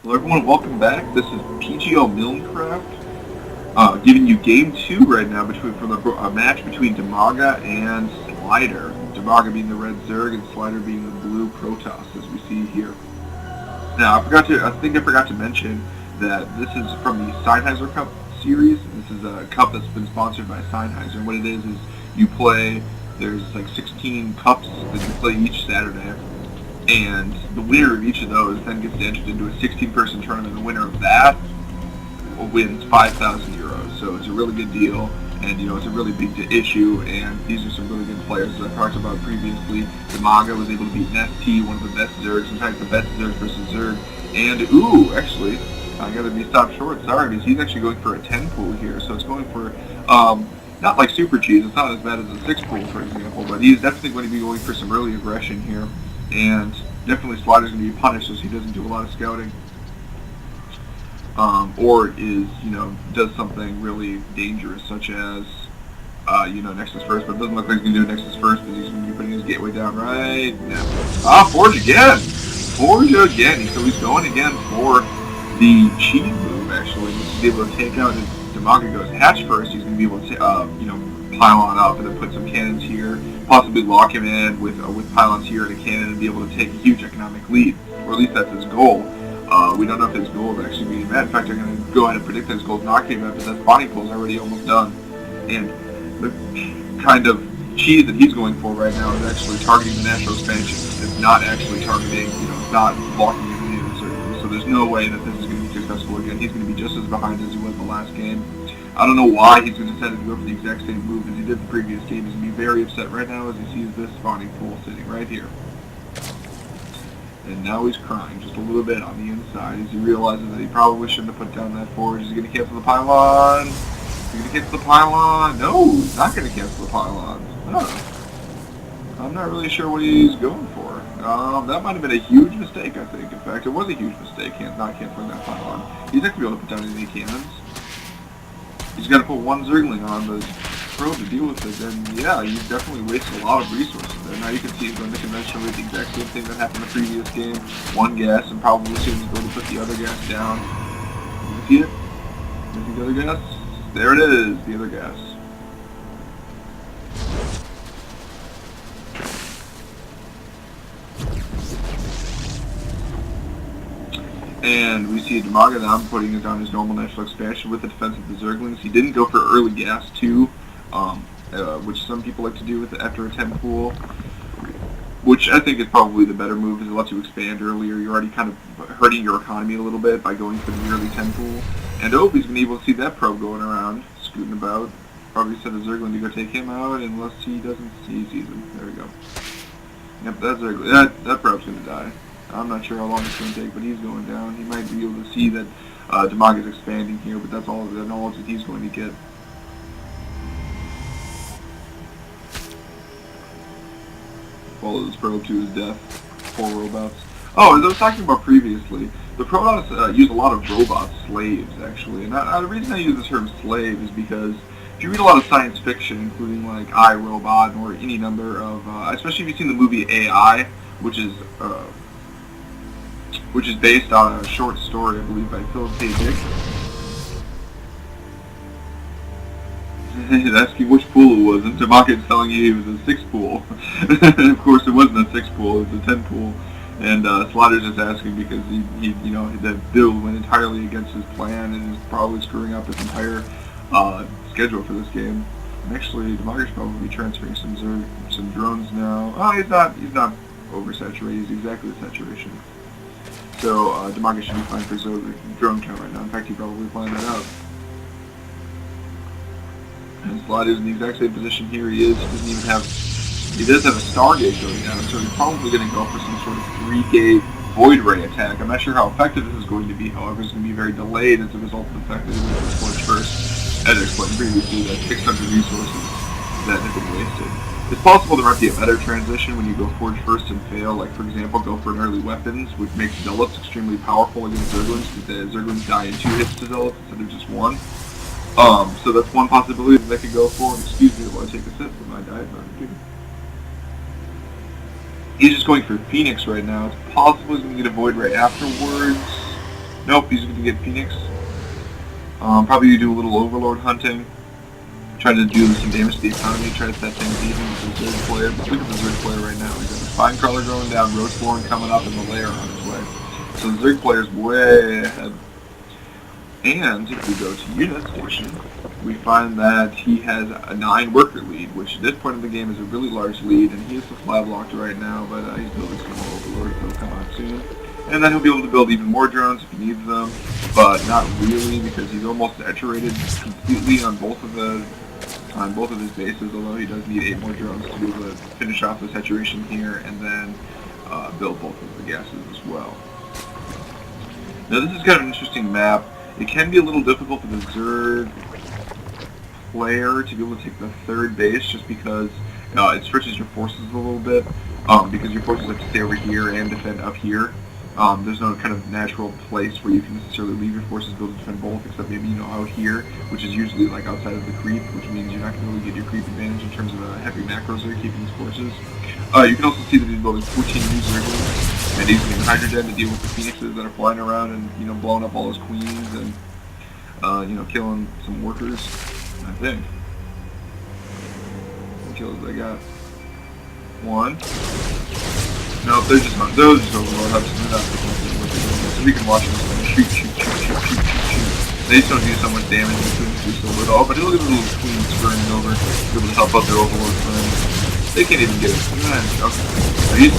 Hello everyone, welcome back. This is PGL Milncraft, giving you game 2 right now from a match between Dimaga and Slider. Dimaga being the red Zerg and Slider being the blue Protoss, as we see here. Now, I think I forgot to mention that this is from the Sennheiser Cup series. This is a cup that's been sponsored by Sennheiser. And what it is you play. There's like 16 cups that you play each Saturday. And the winner of each of those then gets entered into a 16-person tournament. The winner of that wins 5,000 euros. So it's a really good deal, and it's a really big issue. And these are some really good players, as I talked about previously. Dimaga was able to beat Nesty, one of the best Zergs, in fact, the best Zerg versus Zerg. And actually, I got to be stopped short. Sorry, because he's actually going for a 10 pool here. So it's going for not like super cheese. It's not as bad as a 6 pool, for example, but he's definitely going to be going for some early aggression here. And definitely Slider's going to be punished as he doesn't do a lot of scouting. Or does something really dangerous, such as, Nexus first, but it doesn't look like he's going to do Nexus first because he's going to be putting his gateway down right now. Forge again! Forge again! So he's going again for the cheese move, actually. He's able to take out, as Dimaga goes hatch first, he's going to be able to, pile on up and then put some cannons here, possibly lock him in with pylons here and a cannon and be able to take a huge economic lead, or at least that's his goal. We don't know if his goal is actually being met. In fact, I'm going to go ahead and predict that his goal is not getting met, but that spawning pool is already almost done. And the kind of cheese that he's going for right now is actually targeting the natural expansion. It's not actually targeting, not blocking him in the so there's no way that this is going to be successful again. He's going to be just as behind as he was the last game. I don't know why he's going to decide to go for the exact same move as he did the previous game. He's going to be very upset right now as he sees this spawning pool sitting right here. And now he's crying just a little bit on the inside as he realizes that he probably shouldn't have put down that forge. He's going to cancel the pylon. He's going to cancel the pylon. No, he's not going to cancel the pylon. I'm not really sure what he's going for. That might have been a huge mistake, I think. In fact, it was a huge mistake not canceling that pylon. He's not going to be able to put down any cannons. He's got to put one Zergling on the probe to deal with it, and yeah, you definitely wasted a lot of resources there. Now you can see he's going to conventionally the exact same thing that happened in the previous game. One gas, and probably soon he's going to put the other gas down. You can see it? You see the other gas? There it is, the other gas. And we see Dimaga now putting it on his normal natural expansion with the defense of the Zerglings. He didn't go for early gas too, which some people like to do after a 10 pool, which I think is probably the better move because it lets you expand earlier. You're already kind of hurting your economy a little bit by going for the early 10 pool. And he's going to be able to see that probe going around, scooting about. Probably send a Zergling to go take him out unless he doesn't see him. There we go. Yep, that probe's going to die. I'm not sure how long it's going to take, but he's going down. He might be able to see that Dimaga's expanding here, but that's all the knowledge that he's going to get. Follow this probe to his death. Poor robots. Oh, as I was talking about previously, the Protoss use a lot of robot slaves, actually. And the reason I use the term slave is because if you read a lot of science fiction, including like iRobot or any number of, especially if you've seen the movie AI, which is based on a short story, I believe, by Philip K. Dick. He's asking which pool it was, and Dimaga is telling you he was a 6 pool. Of course, it wasn't a 6 pool, it was a 10 pool. And Slider's just asking because that build went entirely against his plan and is probably screwing up his entire schedule for this game. And actually, Dimaga should probably be transferring some drones now. Oh, he's not oversaturated, he's exactly the saturation. So Dimaga should be fine for his drone count right now. In fact, he probably planned that out. And Slider's in the exact same position here. He does have a Stargate going down, so he's probably going to go for some sort of 3-gate Void Ray attack. I'm not sure how effective this is going to be, however, it's going to be very delayed as a result of the fact that he was Forge first, as I explained previously, that 600 resources that have been wasted. It's possible there might be a better transition when you go Forge first and fail, like for example, go for an early weapons, which makes Zealots extremely powerful against Zerglings, because the Zerglings die in 2 hits to Zealots instead of just 1. So that's one possibility that they could go for. Excuse me while I take a sip of my diet. He's just going for Phoenix right now. It's possible he's going to get a Void Ray afterwards. Nope, he's going to get Phoenix. Probably do a little Overlord hunting. Try to do some damage to the economy, try to set things even with the Zerg player. But look at the Zerg player right now. He's got the Spine Crawler going down, Roachborn coming up, and the Lair on his way. So the Zerg player's way ahead. And if we go to Unit Station, we find that he has a 9 worker lead, which at this point in the game is a really large lead, and he is the fly blocked right now, but he's building some more Overlords that'll come out soon. And then he'll be able to build even more drones if he needs them, but not really, because he's almost saturated completely on both of his bases, although he does need 8 more drones to be able to finish off the saturation here, and then build both of the gases as well. Now this is kind of an interesting map. It can be a little difficult for the Zerg player to be able to take the 3rd base, just because it stretches your forces a little bit, because your forces have to stay over here and defend up here. There's no kind of natural place where you can necessarily leave your forces built to defend both, except maybe, out here, which is usually like outside of the creep, which means you're not going to really get your creep advantage in terms of heavy macros that are keeping his forces. You can also see that he's building 14 new Zerglings, and he's using Hydrogen to deal with the Phoenixes that are flying around and, blowing up all his queens and, killing some workers, I think. How many kills I got? 1. No, those just Overlord hubs. So we can watch them shoot. They just don't do so much damage and couldn't do so little. Oh, but look at the little queens scurrying over, able to help out their Overlord friends. They can't even get it. Okay.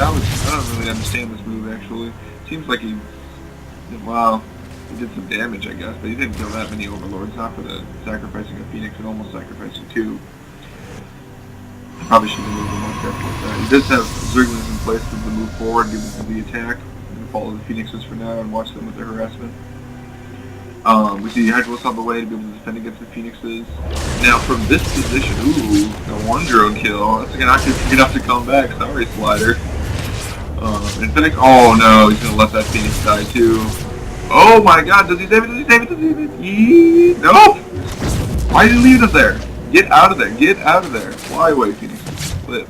I don't really understand this move actually. Seems like he did some damage, I guess, but he didn't kill that many Overlords. Not for the sacrificing a Phoenix and almost sacrificing 2. Probably should have moved more careful with that. He does have Zerglings in place to move forward, give them the attack. I'm going to follow the Phoenixes for now and watch them with their harassment. We see Hydralis on the way to be able to defend against the Phoenixes. Now from this position, ooh, a 1 drone kill. That's going to have to come back. Sorry, Slider. And Phoenix, oh no, he's going to let that Phoenix die too. Oh my god, does he save it? Nope! Why did he leave us there? Get out of there. Fly away, Phoenix. Live.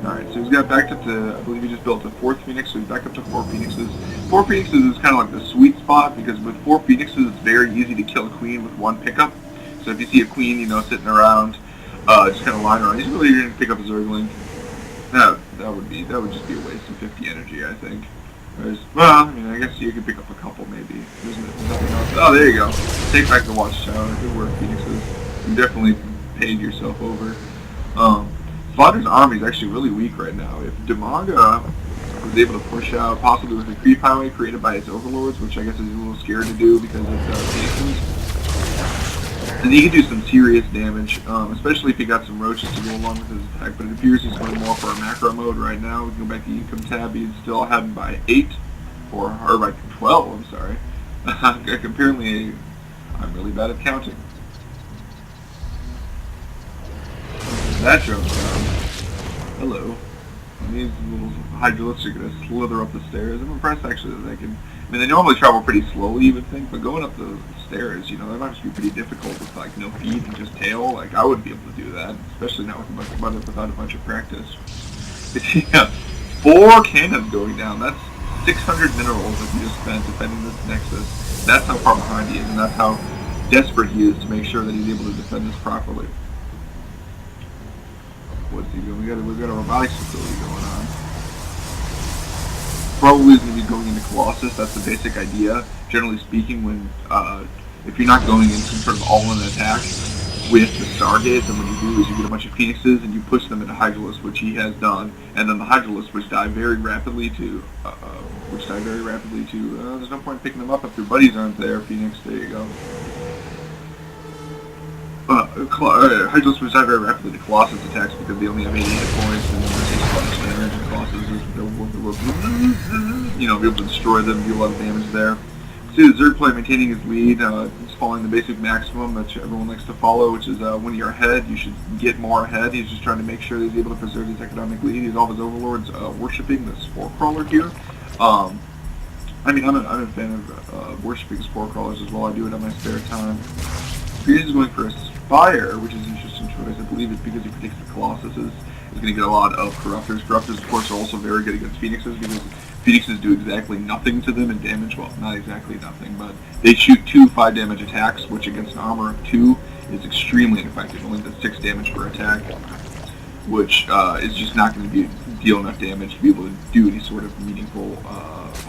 Alright, so he's got backed up to, I believe he just built a 4th Phoenix, so he's back up to 4 Phoenixes. 4 Phoenixes is kind of like the sweet spot, because with 4 Phoenixes, it's very easy to kill a queen with 1 pickup. So if you see a queen, sitting around, just kind of lying around, he's really going to pick up a Zergling. That would just be a waste of 50 energy, I think. I guess you could pick up a couple, maybe. There's nothing else. Oh, there you go. Take back the Watchtower. Good work, Phoenixes. You definitely paid yourself over. Slaughter's army is actually really weak right now. If Dimaga was able to push out, possibly with a creep highway created by its overlords, which I guess is a little scared to do because it's Phoenixes, then he could do some serious damage, especially if he got some roaches to go along with his attack. But it appears he's going more for a macro mode right now. We can go back to income tab. He's still ahead by 8, or by 12, I'm sorry. Apparently, I'm really bad at counting. That drone's down. Hello. These little Hydralisks are going to slither up the stairs. I'm impressed actually that they can... they normally travel pretty slowly, you would think, but going up the stairs, that might just be pretty difficult with, no feet and just tail. I wouldn't be able to do that, especially not without a bunch of practice. But yeah, 4 cannons going down. That's 600 minerals that he just spent defending this Nexus. That's how far behind he is, and that's how desperate he is to make sure that he's able to defend this properly. What's he doing? We've got a robotics facility going on. Probably is going to be going into Colossus. That's the basic idea. Generally speaking, when if you're not going in some sort of all-in attack with the Stargate, then what you do is you get a bunch of Phoenixes and you push them into Hydralis, which he has done, and then the Hydralis, which die very rapidly to, there's no point picking them up if your buddies aren't there, Phoenix. There you go. Hydralis which die very rapidly to Colossus attacks because they only have 80 hit points and they take so much damage, and Colossus is be able to destroy them, do a lot of damage there. See the Zerg player maintaining his lead. He's following the basic maximum that everyone likes to follow, which is when you're ahead, you should get more ahead. He's just trying to make sure that he's able to preserve his economic lead. He's all his overlords worshipping the Spore Crawler here. I'm a fan of worshipping Spore Crawlers as well. I do it on my spare time. He is going for a Spire, which is an interesting choice. I believe it's because he predicts the Colossuses is going to get a lot of Corruptors. Corruptors, of course, are also very good against Phoenixes because Phoenixes do exactly nothing to them in damage. Well, not exactly nothing, but they shoot 2 5-damage attacks, which against an armor of 2 is extremely ineffective. Only does 6 damage per attack, which is just not going to deal enough damage to be able to do any sort of meaningful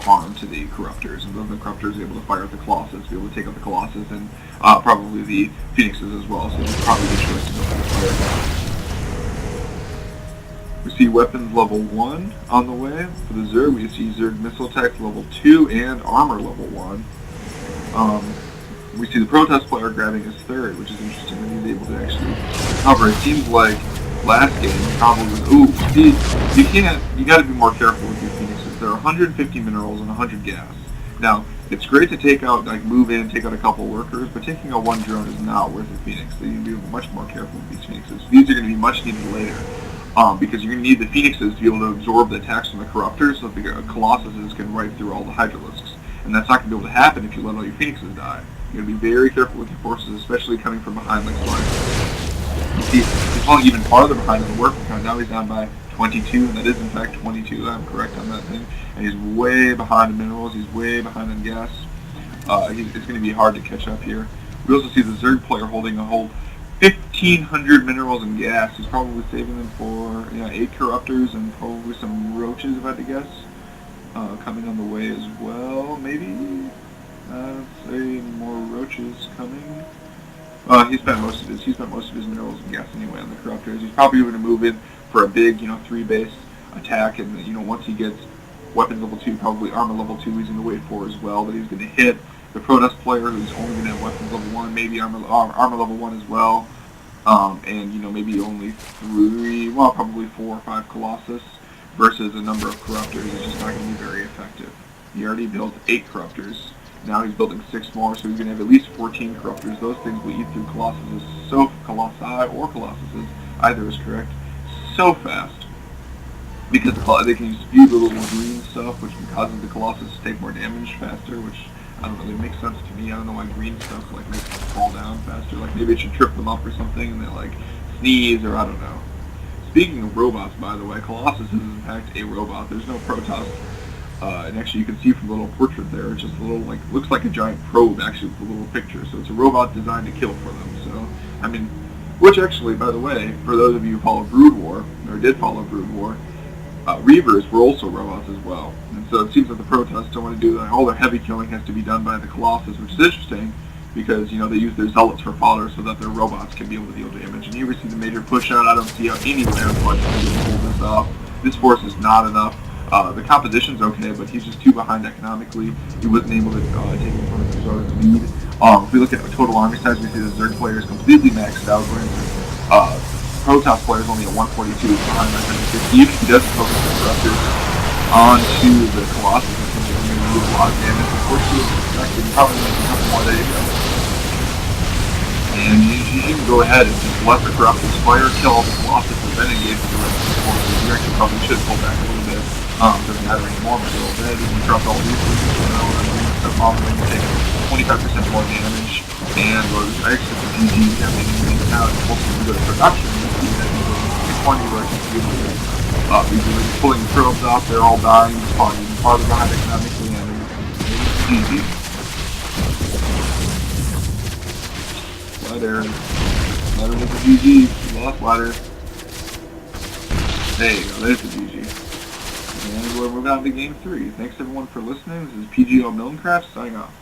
harm to the Corruptors. And then the Corruptors are able to fire at the Colossus, be able to take out the Colossus, and probably the Phoenixes as well, so it's probably the choice to go for the fire. We see weapons level 1 on the way. For the Zerg, we see Zerg missile attack level 2 and armor level 1. We see the Protest player grabbing his 3rd, which is interesting that he's able to actually cover. It seems like last game probably was, you gotta be more careful with your Phoenixes. There are 150 minerals and 100 gas. Now, it's great to take out, move in, take out a couple workers, but taking out one drone is not worth a Phoenix. So you need to be much more careful with these Phoenixes. These are going to be much needed later. Because you're going to need the Phoenixes to be able to absorb the attacks from the Corruptors, so the Colossuses can ride through all the Hydralisks. And that's not going to be able to happen if you let all your Phoenixes die. You're going to be very careful with your forces, especially coming from behind like Slime. You see, he's falling even farther behind in the working count. Now he's down by 22, and that is in fact 22. I'm correct on that thing. And he's way behind in minerals, he's way behind in gas. It's going to be hard to catch up here. We also see the Zerg player holding a whole 1,500 minerals and gas. He's probably saving them for 8 Corruptors and probably some Roaches, if I had to guess. Coming on the way as well, maybe? Let's say more Roaches coming. He spent most of his minerals and gas anyway on the Corruptors. He's probably going to move in for a big, 3-base attack, and once he gets weapons level 2, probably armor level 2, he's going to wait for as well. But he's going to hit the Protest player, who's only going to have weapons level 1, maybe armor level 1 as well, and maybe only 3, well, probably 4 or 5 Colossus versus a number of Corruptors. It's just not going to be very effective. He already built 8 Corruptors. Now he's building 6 more, so he's going to have at least 14 Corruptors. Those things will eat through Colossuses Colossuses, either is correct, so fast. Because they can spew the little green stuff, which causes the Colossus to take more damage faster, which, I don't know, it makes sense to me. I don't know why green stuff, makes them fall down faster. Maybe it should trip them up or something, and they, sneeze, or I don't know. Speaking of robots, by the way, Colossus is in fact a robot. There's no Protoss. And actually, you can see from the little portrait there, it's just a little, looks like a giant probe, actually, with a little picture. So it's a robot designed to kill for them. So, which actually, by the way, for those of you who follow Brood War, or did follow Brood War, Reavers were also robots as well. And so it seems that the Protoss don't want to do that. All their heavy killing has to be done by the Colossus, which is interesting, because, they use their Zealots for fodder so that their robots can be able to deal damage. And here we see the major push out. I don't see how any way I'm going to pull this off. This force is not enough. The composition's okay, but he's just too behind economically. He wasn't able to take him from his lead. If we look at the total army size, we see the Zerg player is completely maxed out. Protoss player is only at 142, behind 950. Even if he doesn't focus the Corruptors onto the Colossus, I think they're going to do a lot of damage. Of course, he was expecting probably make a couple more. There you go. And you can go ahead and just let the Corruptors fire, kill all the Colossus, and then engage the rest of the forces. You actually probably should pull back a little bit. Doesn't matter anymore, but a little bit. You can drop all these forces, and you take 25% more damage. And I expect the GG everything now is supposed to go to production. You see that it's funny where it's because pulling the probes off, they're all dying, spawning even farther behind economically, and it's GG. Ladder with the GG. Lost ladder. There you go, there's the GG. And we're moving on to game 3. Thanks everyone for listening. This is PGO Milncraft signing off.